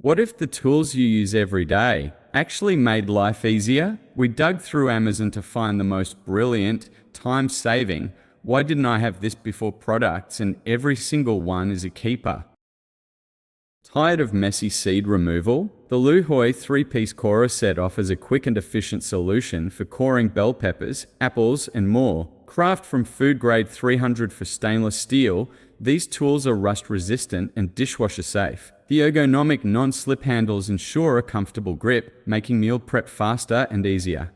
What if the tools you use every day actually made life easier? We dug through Amazon to find the most brilliant, time-saving, why didn't I have this before products, and every single one is a keeper. Tired of messy seed removal? The Lu Hoi 3-piece corer set offers a quick and efficient solution for coring bell peppers, apples, and more. Craft from food grade 300 for stainless steel, these tools are rust resistant and dishwasher safe. The ergonomic non-slip handles ensure a comfortable grip, making meal prep faster and easier.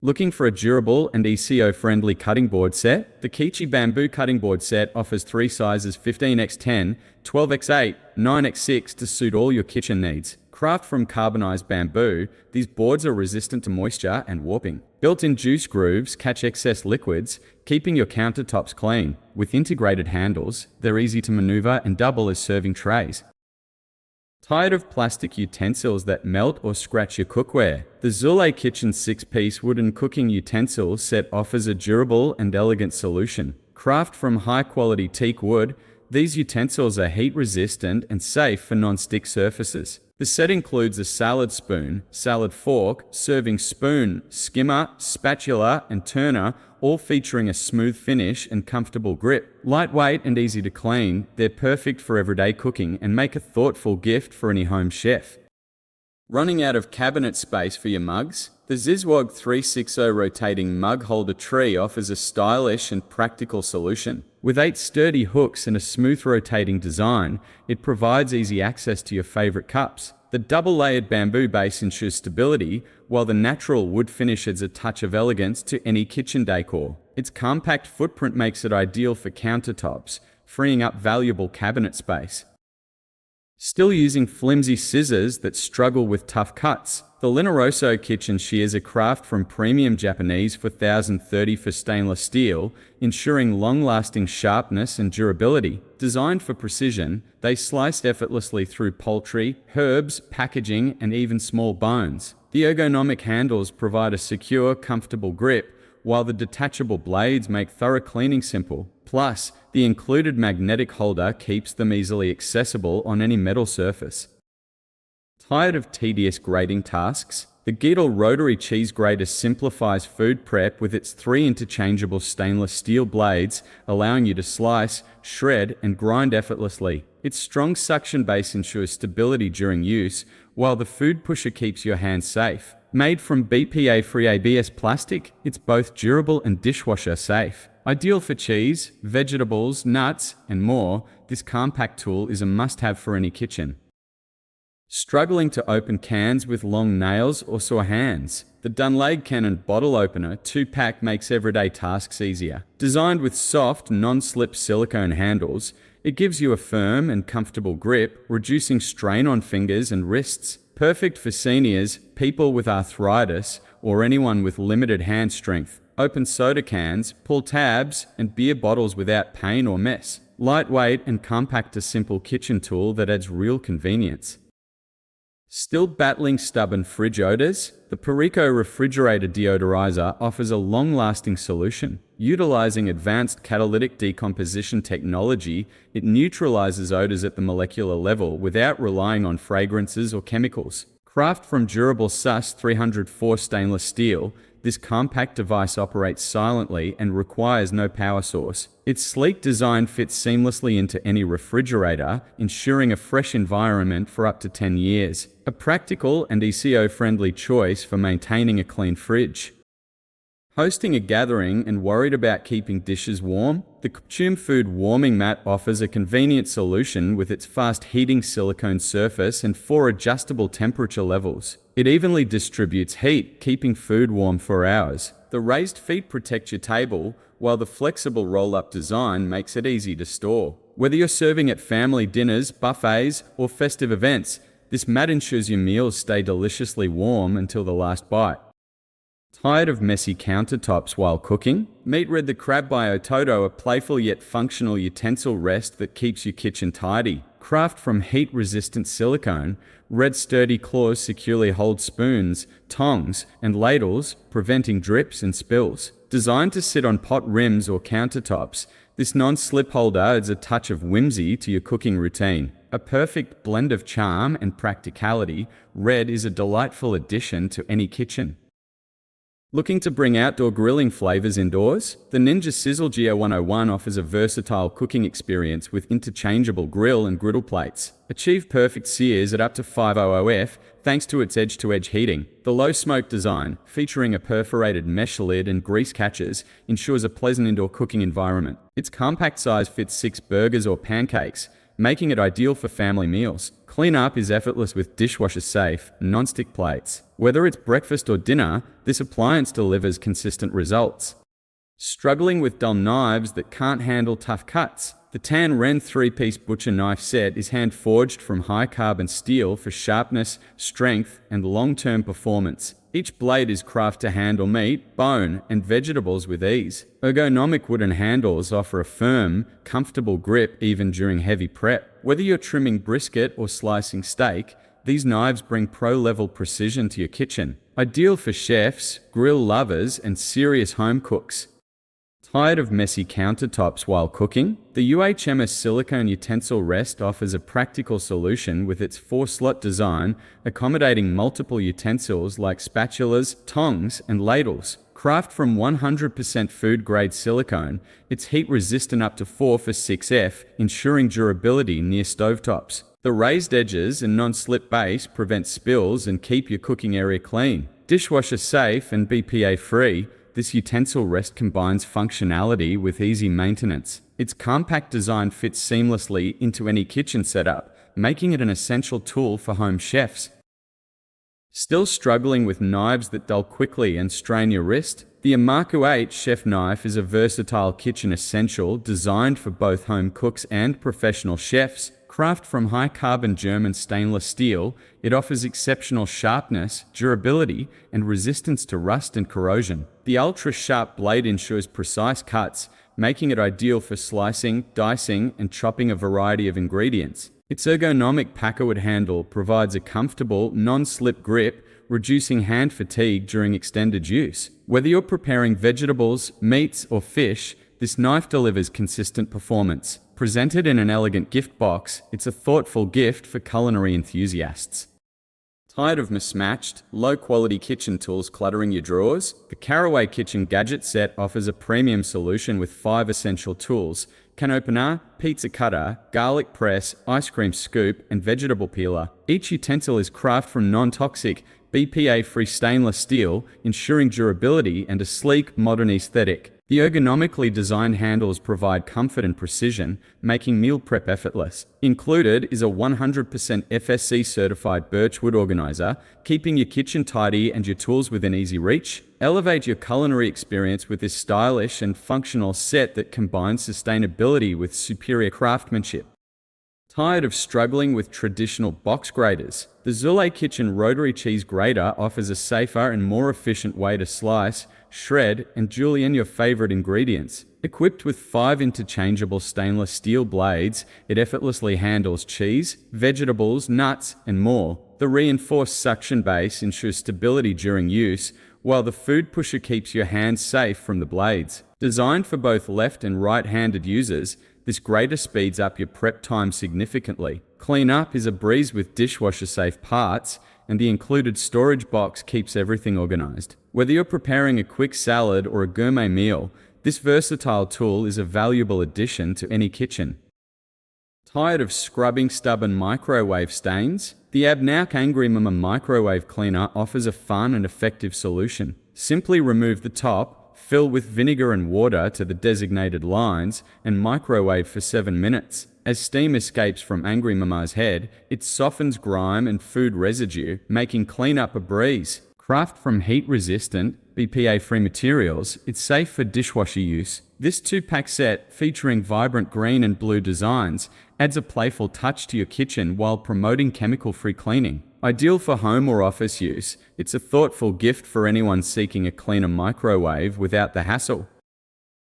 Looking for a durable and eco-friendly cutting board set? The Kichi Bamboo Cutting Board Set offers 3 sizes 15x10, 12x8, 9x6 to suit all your kitchen needs. Craft from carbonized bamboo, these boards are resistant to moisture and warping. Built-in juice grooves catch excess liquids, keeping your countertops clean. With integrated handles, they're easy to maneuver and double as serving trays. Tired of plastic utensils that melt or scratch your cookware? The Zule Kitchen 6-piece wooden cooking utensil set offers a durable and elegant solution. Craft from high-quality teak wood, these utensils are heat-resistant and safe for non-stick surfaces. The set includes a salad spoon, salad fork, serving spoon, skimmer, spatula, and turner, all featuring a smooth finish and comfortable grip. Lightweight and easy to clean, they're perfect for everyday cooking and make a thoughtful gift for any home chef. Running out of cabinet space for your mugs? The Zizwag 360 rotating mug holder tree offers a stylish and practical solution. With 8 sturdy hooks and a smooth rotating design, it provides easy access to your favorite cups. The double-layered bamboo base ensures stability, while the natural wood finish adds a touch of elegance to any kitchen decor. Its compact footprint makes it ideal for countertops, freeing up valuable cabinet space. Still using flimsy scissors that struggle with tough cuts? The Lineroso kitchen shears are craft from premium Japanese 4030 for stainless steel, ensuring long-lasting sharpness and durability. Designed for precision, they slice effortlessly through poultry, herbs, packaging, and even small bones. The ergonomic handles provide a secure, comfortable grip, while the detachable blades make thorough cleaning simple. Plus, the included magnetic holder keeps them easily accessible on any metal surface. Tired of tedious grating tasks? The Geedle rotary cheese grater simplifies food prep with its 3 interchangeable stainless steel blades, allowing you to slice, shred, and grind effortlessly. Its strong suction base ensures stability during use, while the food pusher keeps your hands safe. Made from BPA-free ABS plastic, it's both durable and dishwasher safe. Ideal for cheese, vegetables, nuts, and more, this compact tool is a must-have for any kitchen. Struggling to open cans with long nails or sore hands? The Dunlade Cannon Bottle Opener 2-pack makes everyday tasks easier. Designed with soft, non-slip silicone handles, it gives you a firm and comfortable grip, reducing strain on fingers and wrists. Perfect for seniors, people with arthritis, or anyone with limited hand strength. Open soda cans, pull tabs, and beer bottles without pain or mess. Lightweight and compact, a simple kitchen tool that adds real convenience. Still battling stubborn fridge odors? The Perico Refrigerator Deodorizer offers a long-lasting solution. Utilizing advanced catalytic decomposition technology, it neutralizes odors at the molecular level without relying on fragrances or chemicals. Craft from durable SUS 304 stainless steel, this compact device operates silently and requires no power source. Its sleek design fits seamlessly into any refrigerator, ensuring a fresh environment for up to 10 years. A practical and eco-friendly choice for maintaining a clean fridge. Hosting a gathering and worried about keeping dishes warm? The Kupchum Food Warming Mat offers a convenient solution with its fast heating silicone surface and 4 adjustable temperature levels. It evenly distributes heat, keeping food warm for hours. The raised feet protect your table, while the flexible roll-up design makes it easy to store. Whether you're serving at family dinners, buffets, or festive events, this mat ensures your meals stay deliciously warm until the last bite. Tired of messy countertops while cooking? Meet Red the Crab by Ototo, a playful yet functional utensil rest that keeps your kitchen tidy. Craft from heat-resistant silicone, Red's sturdy claws securely hold spoons, tongs, and ladles, preventing drips and spills. Designed to sit on pot rims or countertops, this non-slip holder adds a touch of whimsy to your cooking routine. A perfect blend of charm and practicality, Red is a delightful addition to any kitchen. Looking to bring outdoor grilling flavors indoors? The Ninja Sizzle G0101 offers a versatile cooking experience with interchangeable grill and griddle plates. Achieve perfect sears at up to 500F thanks to its edge-to-edge heating. The low smoke design, featuring a perforated mesh lid and grease catchers, ensures a pleasant indoor cooking environment. Its compact size fits 6 burgers or pancakes, making it ideal for family meals. Cleanup is effortless with dishwasher-safe, non-stick plates. Whether it's breakfast or dinner, this appliance delivers consistent results. Struggling with dull knives that can't handle tough cuts? The Tan Ren 3-piece butcher knife set is hand-forged from high-carbon steel for sharpness, strength, and long-term performance. Each blade is crafted to handle meat, bone, and vegetables with ease. Ergonomic wooden handles offer a firm, comfortable grip even during heavy prep. Whether you're trimming brisket or slicing steak, these knives bring pro-level precision to your kitchen. Ideal for chefs, grill lovers, and serious home cooks. Tired of messy countertops while cooking? The UHMS silicone utensil rest offers a practical solution with its 4-slot design, accommodating multiple utensils like spatulas, tongs, and ladles. Crafted from 100% food-grade silicone, it's heat-resistant up to 4 for 6F, ensuring durability near stovetops. The raised edges and non-slip base prevent spills and keep your cooking area clean. Dishwasher safe and BPA-free, this utensil rest combines functionality with easy maintenance. Its compact design fits seamlessly into any kitchen setup, making it an essential tool for home chefs. Still struggling with knives that dull quickly and strain your wrist? The Amaku 8 chef knife is a versatile kitchen essential designed for both home cooks and professional chefs. Crafted from high-carbon German stainless steel, it offers exceptional sharpness, durability, and resistance to rust and corrosion. The ultra-sharp blade ensures precise cuts, making it ideal for slicing, dicing, and chopping a variety of ingredients. Its ergonomic packerwood handle provides a comfortable, non-slip grip, reducing hand fatigue during extended use. Whether you're preparing vegetables, meats, or fish, this knife delivers consistent performance. Presented in an elegant gift box, it's a thoughtful gift for culinary enthusiasts. Tired of mismatched, low-quality kitchen tools cluttering your drawers? The Caraway Kitchen Gadget Set offers a premium solution with 5 essential tools: can opener, pizza cutter, garlic press, ice cream scoop, and vegetable peeler. Each utensil is crafted from non-toxic, BPA-free stainless steel, ensuring durability and a sleek, modern aesthetic. The ergonomically designed handles provide comfort and precision, making meal prep effortless. Included is a 100% FSC certified birchwood organizer, keeping your kitchen tidy and your tools within easy reach. Elevate your culinary experience with this stylish and functional set that combines sustainability with superior craftsmanship. Tired of struggling with traditional box graters? The Zule Kitchen Rotary Cheese Grater offers a safer and more efficient way to slice, shred, and julienne your favorite ingredients. Equipped with 5 interchangeable stainless steel blades, it effortlessly handles cheese, vegetables, nuts, and more. The reinforced suction base ensures stability during use, while the food pusher keeps your hands safe from the blades. Designed for both left and right-handed users, this grater speeds up your prep time significantly. Cleanup is a breeze with dishwasher-safe parts, and the included storage box keeps everything organized. Whether you're preparing a quick salad or a gourmet meal, this versatile tool is a valuable addition to any kitchen. Tired of scrubbing stubborn microwave stains? The Abnauk Angry Mama Microwave Cleaner offers a fun and effective solution. Simply remove the top, fill with vinegar and water to the designated lines, and microwave for 7 minutes. As steam escapes from Angry Mama's head, it softens grime and food residue, making cleanup a breeze. Crafted from heat-resistant, BPA-free materials, it's safe for dishwasher use. This 2-pack set, featuring vibrant green and blue designs, adds a playful touch to your kitchen while promoting chemical-free cleaning. Ideal for home or office use, it's a thoughtful gift for anyone seeking a cleaner microwave without the hassle.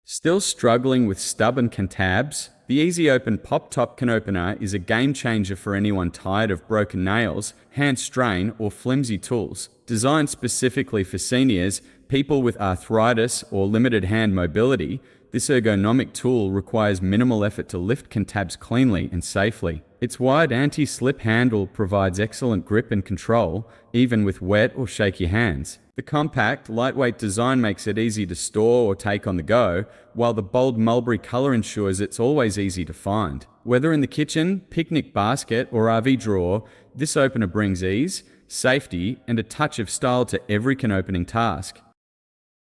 Still struggling with stubborn can tabs? The Easy Open Pop-Top Can Opener is a game-changer for anyone tired of broken nails, hand strain, or flimsy tools. Designed specifically for seniors, people with arthritis, or limited hand mobility, this ergonomic tool requires minimal effort to lift can tabs cleanly and safely. Its wide anti-slip handle provides excellent grip and control, even with wet or shaky hands. The compact, lightweight design makes it easy to store or take on the go, while the bold mulberry color ensures it's always easy to find. Whether in the kitchen, picnic basket, or RV drawer, this opener brings ease, safety, and a touch of style to every can-opening task.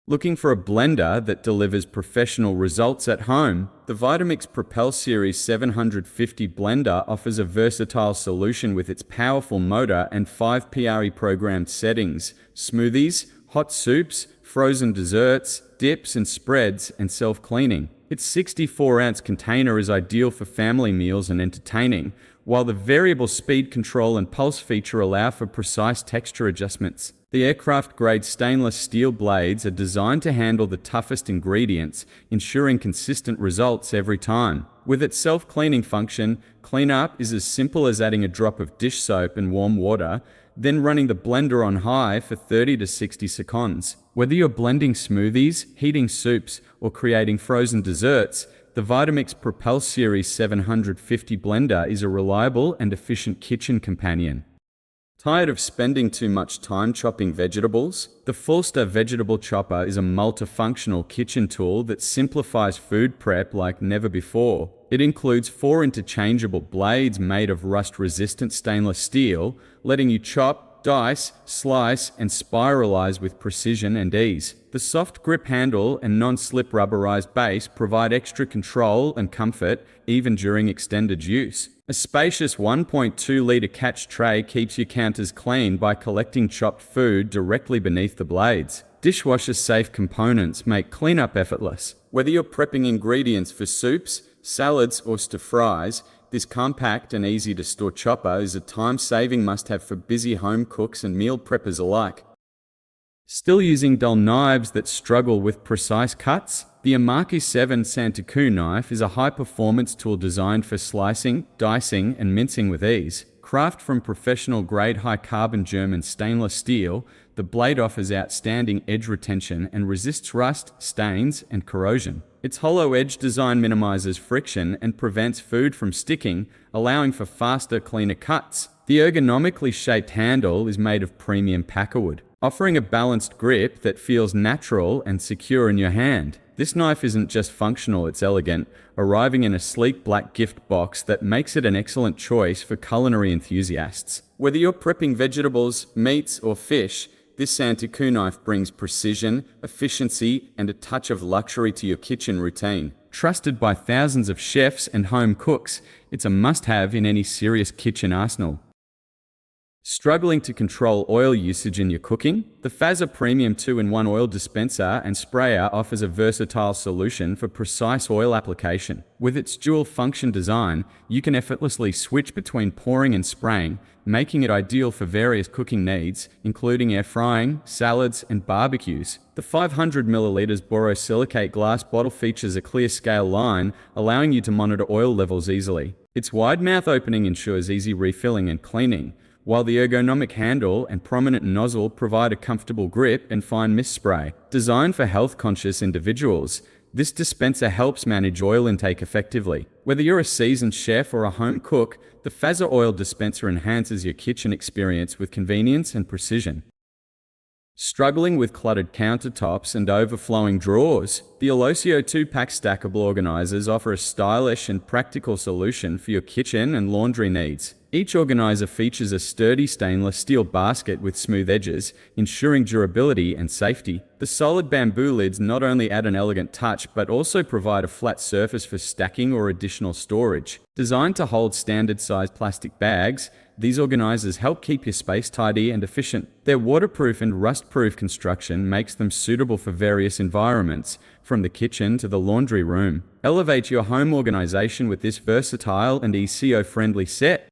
Looking for a blender that delivers professional results at home? The Vitamix Propel Series 750 blender offers a versatile solution with its powerful motor and 5 PRE-programmed settings: smoothies, hot soups, frozen desserts, dips and spreads, and self-cleaning. Its 64-ounce container is ideal for family meals and entertaining, while the variable speed control and pulse feature allow for precise texture adjustments. The aircraft-grade stainless steel blades are designed to handle the toughest ingredients, ensuring consistent results every time. With its self-cleaning function, cleanup is as simple as adding a drop of dish soap and warm water, then running the blender on high for 30 to 60 seconds. Whether you're blending smoothies, heating soups, or creating frozen desserts, the Vitamix Propel Series 750 blender is a reliable and efficient kitchen companion. Tired of spending too much time chopping vegetables? The Forster Vegetable Chopper is a multifunctional kitchen tool that simplifies food prep like never before. It includes 4 interchangeable blades made of rust-resistant stainless steel, letting you chop, dice, slice, and spiralize with precision and ease. The soft grip handle and non-slip rubberized base provide extra control and comfort even during extended use. A spacious 1.2-litre catch tray keeps your counters clean by collecting chopped food directly beneath the blades. Dishwasher-safe components make cleanup effortless. Whether you're prepping ingredients for soups, salads, or stir-fries, this compact and easy-to-store chopper is a time-saving must-have for busy home cooks and meal preppers alike. Still using dull knives that struggle with precise cuts? The Amaki 7 Santoku knife is a high-performance tool designed for slicing, dicing, and mincing with ease. Crafted from professional-grade high-carbon German stainless steel, the blade offers outstanding edge retention and resists rust, stains, and corrosion. Its hollow edge design minimizes friction and prevents food from sticking, allowing for faster, cleaner cuts. The ergonomically shaped handle is made of premium packerwood, offering a balanced grip that feels natural and secure in your hand. This knife isn't just functional, it's elegant, arriving in a sleek black gift box that makes it an excellent choice for culinary enthusiasts. Whether you're prepping vegetables, meats, or fish, this Santoku knife brings precision, efficiency, and a touch of luxury to your kitchen routine. Trusted by thousands of chefs and home cooks, it's a must-have in any serious kitchen arsenal. Struggling to control oil usage in your cooking? The Fazer Premium 2-in-1 oil dispenser and sprayer offers a versatile solution for precise oil application. With its dual-function design, you can effortlessly switch between pouring and spraying, making it ideal for various cooking needs, including air frying, salads, and barbecues. The 500 ml borosilicate glass bottle features a clear scale line, allowing you to monitor oil levels easily. Its wide mouth opening ensures easy refilling and cleaning, while the ergonomic handle and prominent nozzle provide a comfortable grip and fine mist spray. Designed for health-conscious individuals, this dispenser helps manage oil intake effectively. Whether you're a seasoned chef or a home cook, the Fazer oil dispenser enhances your kitchen experience with convenience and precision. Struggling with cluttered countertops and overflowing drawers? The Olosio 2-pack stackable organizers offer a stylish and practical solution for your kitchen and laundry needs. Each organizer features a sturdy stainless steel basket with smooth edges, ensuring durability and safety. The solid bamboo lids not only add an elegant touch but also provide a flat surface for stacking or additional storage. Designed to hold standard-sized plastic bags, these organizers help keep your space tidy and efficient. Their waterproof and rust-proof construction makes them suitable for various environments, from the kitchen to the laundry room. Elevate your home organization with this versatile and eco-friendly set.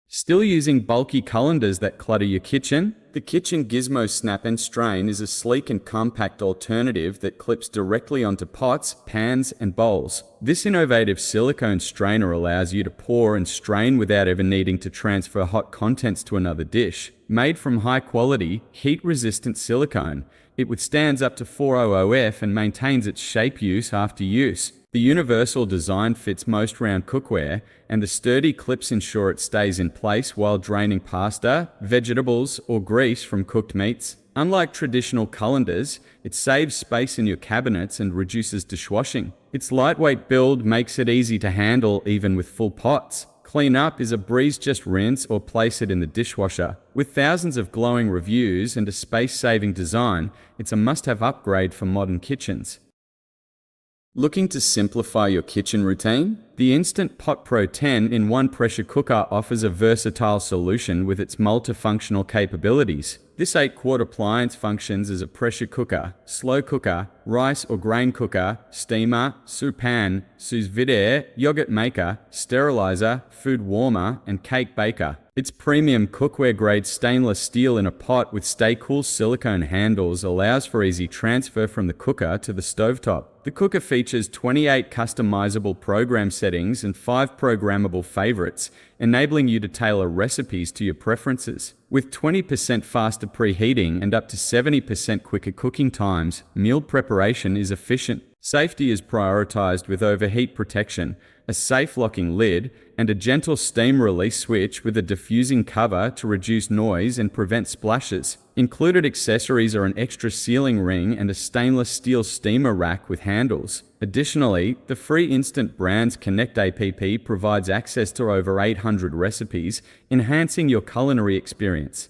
Still using bulky colanders that clutter your kitchen? The Kitchen Gizmo Snap and Strain is a sleek and compact alternative that clips directly onto pots, pans, and bowls. This innovative silicone strainer allows you to pour and strain without ever needing to transfer hot contents to another dish. Made from high-quality, heat-resistant silicone, it withstands up to 400F and maintains its shape use after use. The universal design fits most round cookware, and the sturdy clips ensure it stays in place while draining pasta, vegetables, or grease from cooked meats. Unlike traditional colanders, it saves space in your cabinets and reduces dishwashing. Its lightweight build makes it easy to handle even with full pots. Clean up is a breeze, just rinse or place it in the dishwasher. With thousands of glowing reviews and a space-saving design, it's a must-have upgrade for modern kitchens. Looking to simplify your kitchen routine? The Instant Pot Pro 10-in-1 pressure cooker offers a versatile solution with its multifunctional capabilities. This 8-quart appliance functions as a pressure cooker, slow cooker, rice or grain cooker, steamer, soup pan, sous vide, yogurt maker, sterilizer, food warmer, and cake baker. Its premium cookware-grade stainless steel in a pot with stay-cool silicone handles allows for easy transfer from the cooker to the stovetop. The cooker features 28 customizable program settings and 5 programmable favorites, enabling you to tailor recipes to your preferences. With 20% faster preheating and up to 70% quicker cooking times, meal preparation is efficient. Safety is prioritized with overheat protection, a safe locking lid, and a gentle steam release switch with a diffusing cover to reduce noise and prevent splashes. Included accessories are an extra sealing ring and a stainless steel steamer rack with handles. Additionally, the free Instant Brands Connect app provides access to over 800 recipes, enhancing your culinary experience.